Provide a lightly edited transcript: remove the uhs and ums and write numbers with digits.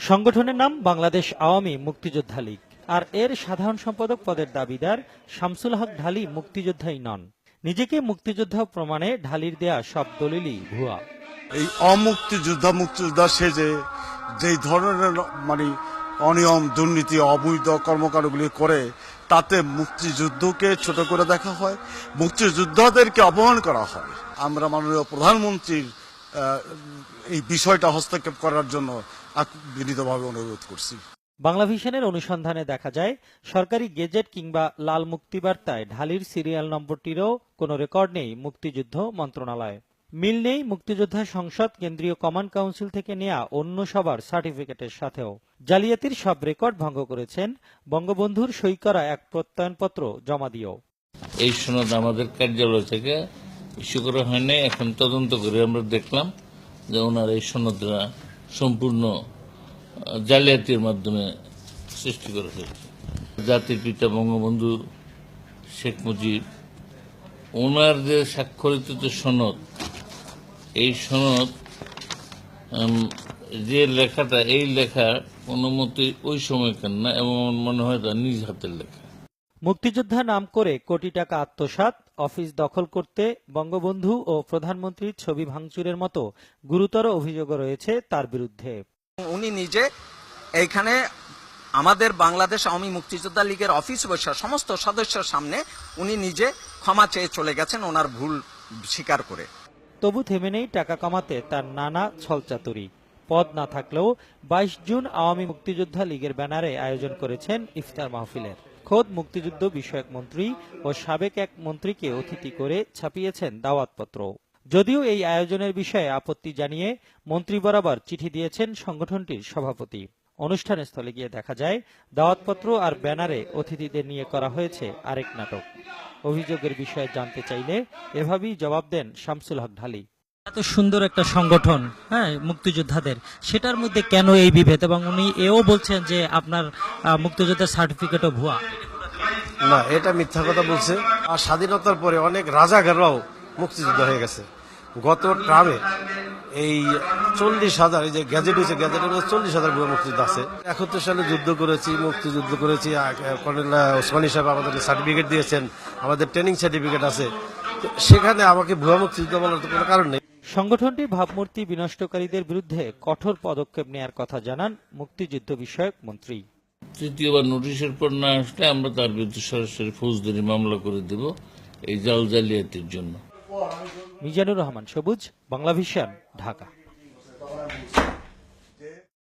সংগঠনের নাম বাংলাদেশ আওয়ামী মুক্তিযোদ্ধা লীগ, আর এর সাধারণ সম্পাদক পদের দাবিদার শামসুল হক ঢালী মুক্তিযোদ্ধাই নন। নিজেকে মুক্তিযোদ্ধা প্রমাণে ঢালির দেয়া সব দলিলই ভুয়া। এই মুক্তিযোদ্ধা সেজে যেই ধরনের অনিয়ম, দুর্নীতি, অবৈধ কর্মকাণ্ডগুলি করে, তাতে মুক্তিযুদ্ধকে ছোট করে দেখা হয়, মুক্তিযোদ্ধাদেরকে অপমান করা হয়। আমরা মাননীয় প্রধানমন্ত্রীর এই বিষয়টা হস্তক্ষেপ করার জন্য বিনীতভাবে অনুরোধ করছি। বাংলাভিশনের অনুসন্ধানে দেখা যায়, সরকারি গেজেট কিংবা লাল মুক্তিবার্তায় ঢালির সিরিয়াল নম্বরটিরও কোনো রেকর্ড নেই মুক্তিযুদ্ধ মন্ত্রণালয়ে। মিল নেই মুক্তিযোদ্ধা সংসদ কেন্দ্রীয় কমান্ড কাউন্সিল থেকে নেয়া অন্য সবার সার্টিফিকেটের সাথেও। জালিয়াতির সব রেকর্ড ভঙ্গ করেছেন বঙ্গবন্ধুর সই করা এক প্রত্যয়নপত্র জমা দিয়েও। এই সনদ আমাদের কার্যালয় থেকে ইস্যু করা হয়নি। এখন তদন্ত করে আমরা দেখলাম যে ওনার এই সনদরা সম্পূর্ণ জালিয়াতির মাধ্যমে সৃষ্টি করা হয়েছে। জাতির পিতা বঙ্গবন্ধু শেখ মুজিব, ওনার যে স্বাক্ষরিত যে সনদ, এই সনদ যে লেখাটা, এই লেখা কোনো মতে ওই সময়কার না, এবং মনে হয় তার নিজ হাতের লেখা। মুক্তিযোদ্ধা নাম করে কোটি টাকা আত্মসাৎ, অফিস দখল করতে বঙ্গবন্ধু ও প্রধানমন্ত্রীর ছবি ভাঙচুরের মতো গুরুতর অভিযোগ রয়েছে তার বিরুদ্ধে। উনি নিজে এইখানে আমাদের বাংলাদেশ আওয়ামী মুক্তিযোদ্ধা লীগের অফিস বসে সমস্ত সদস্যের সামনে উনি নিজে ক্ষমা চেয়ে চলে গেছেন, ওনার ভুল স্বীকার করে। তবু থেমে নেই টাকা কামাতে তার নানা ছলচাতুরি। পদ না থাকলেও 22 জুন আওয়ামী মুক্তিযোদ্ধা লীগের ব্যানারে আয়োজন করেছেন ইফতার মাহফিলের। খোদ মুক্তিযুদ্ধ বিষয়ক মন্ত্রী ও সাবেক এক মন্ত্রীকে অতিথি করে ছাপিয়েছেন দাওয়াতপত্র। যদিও এই আয়োজনের বিষয়ে আপত্তি জানিয়ে মন্ত্রী বরাবর চিঠি দিয়েছেন সংগঠনটির সভাপতি। অনুষ্ঠানের স্থলে গিয়ে দেখা যায়, দাওয়াতপত্র আর ব্যানারে অতিথিদের নিয়ে করা হয়েছে আরেক নাটক। অভিযোগের বিষয়ে জানতে চাইলে এভাবেই জবাব দেন শামসুল হক ঢালী। এত সুন্দর একটা সংগঠন, হ্যাঁ, মুক্তিযোদ্ধাদের, সেটার মধ্যে কেন এই বিভেদ? এবং উনি এও বলছেন যে আপনার মুক্তিযোদ্ধার সার্টিফিকেটও ভুয়া। না, এটা মিথ্যা কথা বলছে। আর স্বাধীনতার পরে অনেক রাজাকাররাও মুক্তিযোদ্ধা হয়ে গেছে। গত ট্রামে এই 40,000, এই যে গ্যাজেট হয়েছে, গ্যাজেটের মধ্যে 40,000 ভুয়া মুক্তিযোদ্ধা আছে। 71 সালে যুদ্ধ করেছি, মুক্তিযুদ্ধ করেছি। কর্নেল ওসমানী সাহেব আমাদের সার্টিফিকেট দিয়েছেন, আমাদের ট্রেনিং সার্টিফিকেট আছে। সেখানে আমাকে ভুয়া মুক্তিযোদ্ধা বলার তো কোনো কারণ নেই। সংগঠনটি ভাবমূর্তি বিনষ্টকারীদের বিরুদ্ধে কঠোর পদক্ষেপ নেওয়ার কথা জানান মুক্তিযুদ্ধ বিষয়ক মন্ত্রী। তৃতীয়বার নোটিশের পর না আসলে আমরা তার বিরুদ্ধে সরাসরি ফৌজদারি মামলা করে দেব এই জাল জালিয়াতির জন্য। মিজানুর রহমান সবুজ, বাংলাভিশন, ঢাকা।